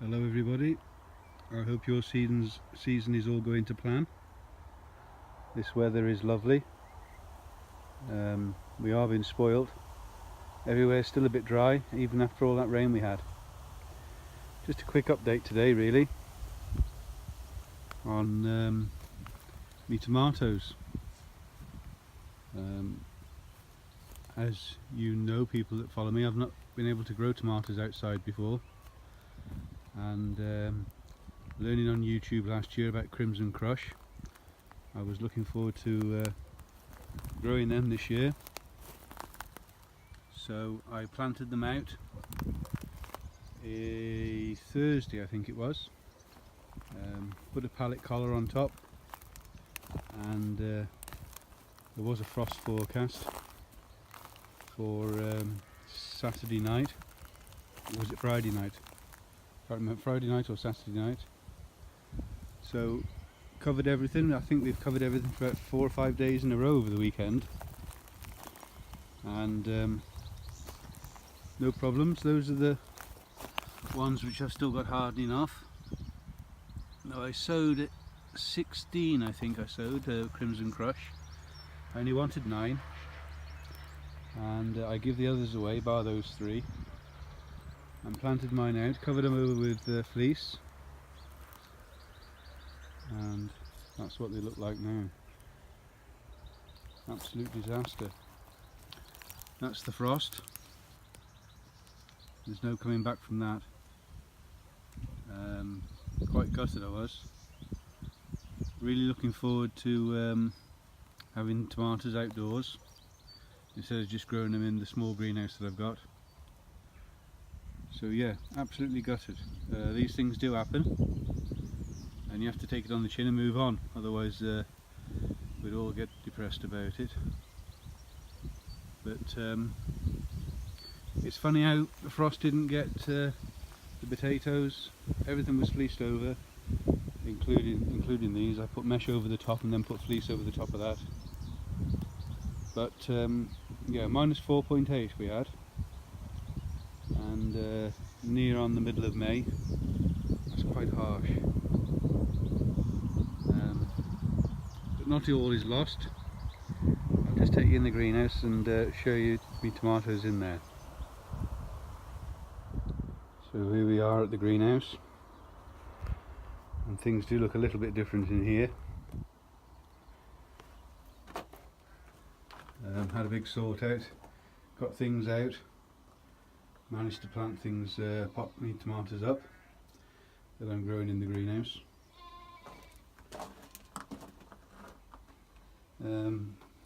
Hello everybody, I hope your season is all going to plan. This weather is lovely. We are being spoilt. Everywhere's still a bit dry even after all that rain we had. Just a quick update today really on me tomatoes. As you know, people that follow me, I've not been able to grow tomatoes outside before, and learning on YouTube last year about Crimson Crush, I was looking forward to growing them this year. So I planted them out a Thursday, I think it was. Put a pallet collar on top, and there was a frost forecast for Saturday night. Was it Friday night? I can't remember, Friday night or Saturday night. So covered everything. I think we've covered everything for about 4 or 5 days in a row over the weekend, and no problems. Those are the ones which I've still got hardening off. Now I sowed 16, I think I sowed Crimson Crush. I only wanted 9, and I give the others away bar those 3, and planted mine out, covered them over with fleece, and that's what they look like now. Absolute disaster. That's the frost. There's no coming back from that. Quite gutted I was. Really looking forward to having tomatoes outdoors instead of just growing them in the small greenhouse that I've got. So yeah, absolutely gutted. These things do happen, and you have to take it on the chin and move on, otherwise we'd all get depressed about it. But it's funny how the frost didn't get the potatoes. Everything was fleeced over, including these. I put mesh over the top and then put fleece over the top of that. But yeah, -4.8 we had, and near on the middle of May. That's quite harsh. But not all is lost. I'll just take you in the greenhouse and show you my tomatoes in there. So here we are at the greenhouse, and things do look a little bit different in here. Had a big sort out, got things out, managed to plant things, pot me tomatoes up that I'm growing in the greenhouse.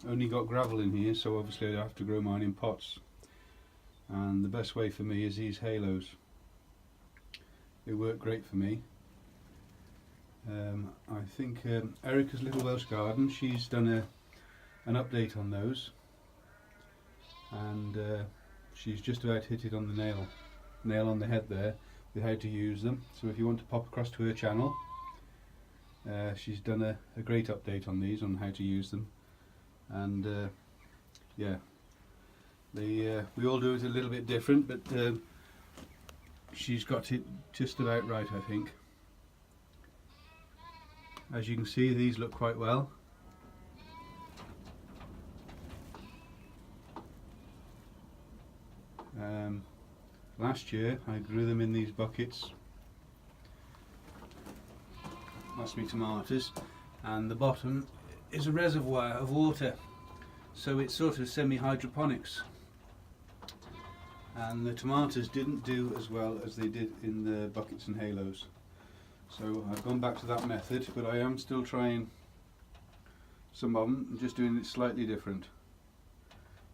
Only got gravel in here, so obviously I have to grow mine in pots, and the best way for me is these halos. They work great for me. I think Erica's Little Welsh Garden, she's done an update on those, and she's just about hit it on the nail on the head there with how to use them. So if you want to pop across to her channel, she's done a great update on these, on how to use them, and yeah, we all do it a little bit different, but she's got it just about right, I think. As you can see, these look quite well. Last year I grew them in these buckets. That's me tomatoes, and the bottom is a reservoir of water, so it's sort of semi-hydroponics. And the tomatoes didn't do as well as they did in the buckets and halos. So I've gone back to that method, but I am still trying some of them. I'm just doing it slightly different,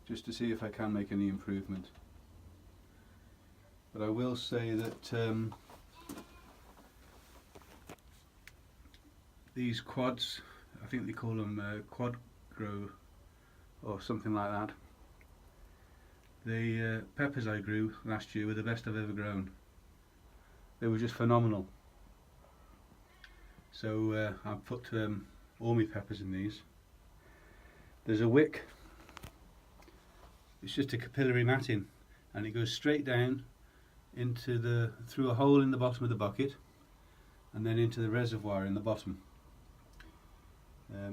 just to see if I can make any improvement. But I will say that these quads, I think they call them quad grow or something like that. The peppers I grew last year were the best I've ever grown. They were just phenomenal. So I put all my peppers in these. There's a wick. It's just a capillary matting, and it goes straight down through a hole in the bottom of the bucket and then into the reservoir in the bottom.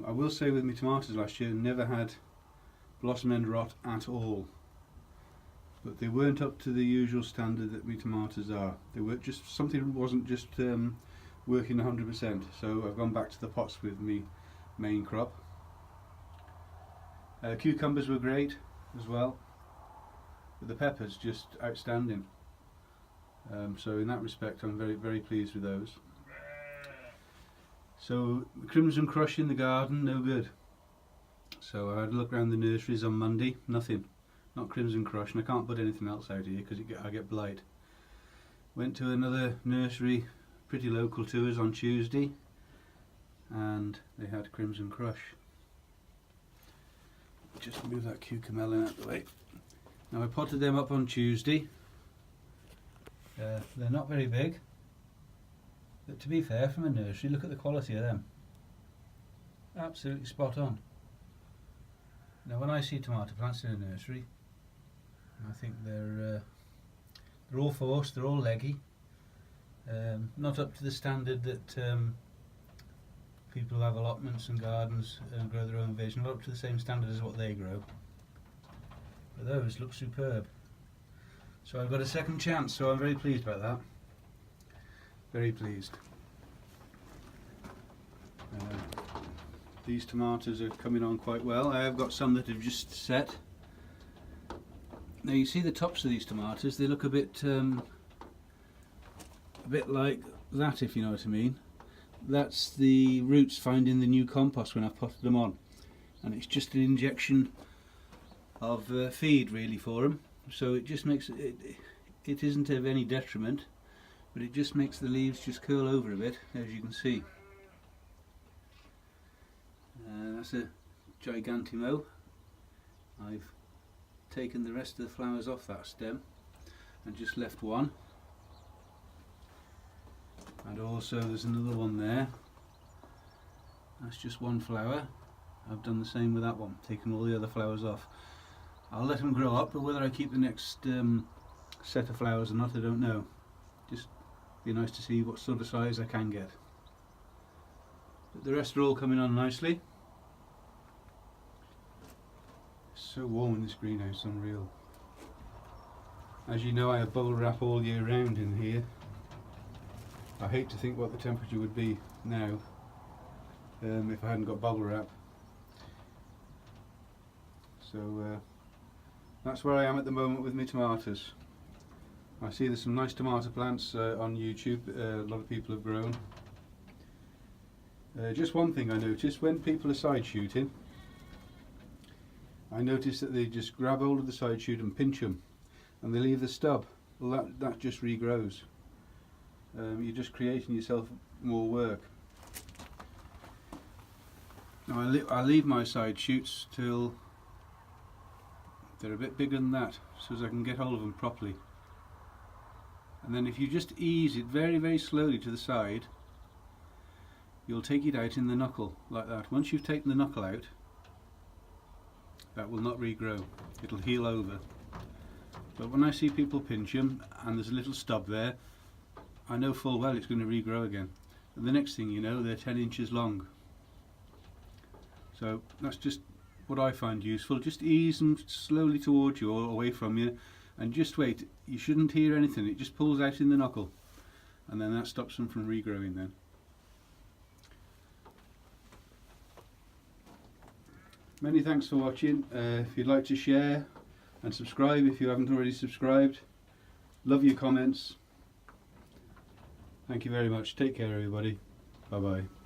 I will say with my tomatoes last year, never had blossom end rot at all, but they weren't up to the usual standard that my tomatoes are. They were just, something wasn't just working 100%, so I've gone back to the pots with me main crop. Cucumbers were great as well, but the peppers just outstanding. So in that respect I'm very pleased with those. So Crimson Crush in the garden, no good. So I had a look around the nurseries on Monday, nothing, not Crimson Crush, and I can't put anything else out here because I get blight. Went to another nursery pretty local to us on Tuesday and they had Crimson Crush. Just move that cucamelon out of the way. Now I potted them up on Tuesday. They're not very big, but to be fair, from a nursery, look at the quality of them. Absolutely spot on. Now when I see tomato plants in a nursery, I think they're all forced, they're all leggy, not up to the standard that people who have allotments and gardens and grow their own veg, not up to the same standard as what they grow. But those look superb. So I've got a second chance, so I'm very pleased about that. Very pleased. These tomatoes are coming on quite well. I have got some that have just set. Now you see the tops of these tomatoes, they look a bit like that, if you know what I mean. That's the roots finding the new compost when I've potted them on, and it's just an injection of feed really for them. So it just makes it isn't of any detriment, but it just makes the leaves just curl over a bit, as you can see. That's a Gigantimo. I've taken the rest of the flowers off that stem and just left one, and also there's another one there. That's just one flower. I've done the same with that one, taken all the other flowers off. I'll let them grow up, but whether I keep the next set of flowers or not, I don't know. Just be nice to see what sort of size I can get. But the rest are all coming on nicely. It's so warm in this greenhouse, unreal. As you know, I have bubble wrap all year round in here. I hate to think what the temperature would be now if I hadn't got bubble wrap. So that's where I am at the moment with my tomatoes. I see there's some nice tomato plants on YouTube, a lot of people have grown. Just one thing I noticed, when people are side shooting, I notice that they just grab hold of the side shoot and pinch them, and they leave the stub. Well, that just regrows. You're just creating yourself more work. Now I leave my side shoots till they're a bit bigger than that, so as I can get hold of them properly. And then if you just ease it very slowly to the side, you'll take it out in the knuckle like that. Once you've taken the knuckle out, that will not regrow, it'll heal over. But when I see people pinch them and there's a little stub there, I know full well it's going to regrow again. And the next thing you know, they're 10 inches long. So that's just what I find useful. Just ease them slowly towards you or away from you, and just wait. You shouldn't hear anything, it just pulls out in the knuckle, and then that stops them from regrowing then. Many thanks for watching. If you'd like to share and subscribe if you haven't already subscribed. Love your comments. Thank you very much. Take care everybody. Bye bye.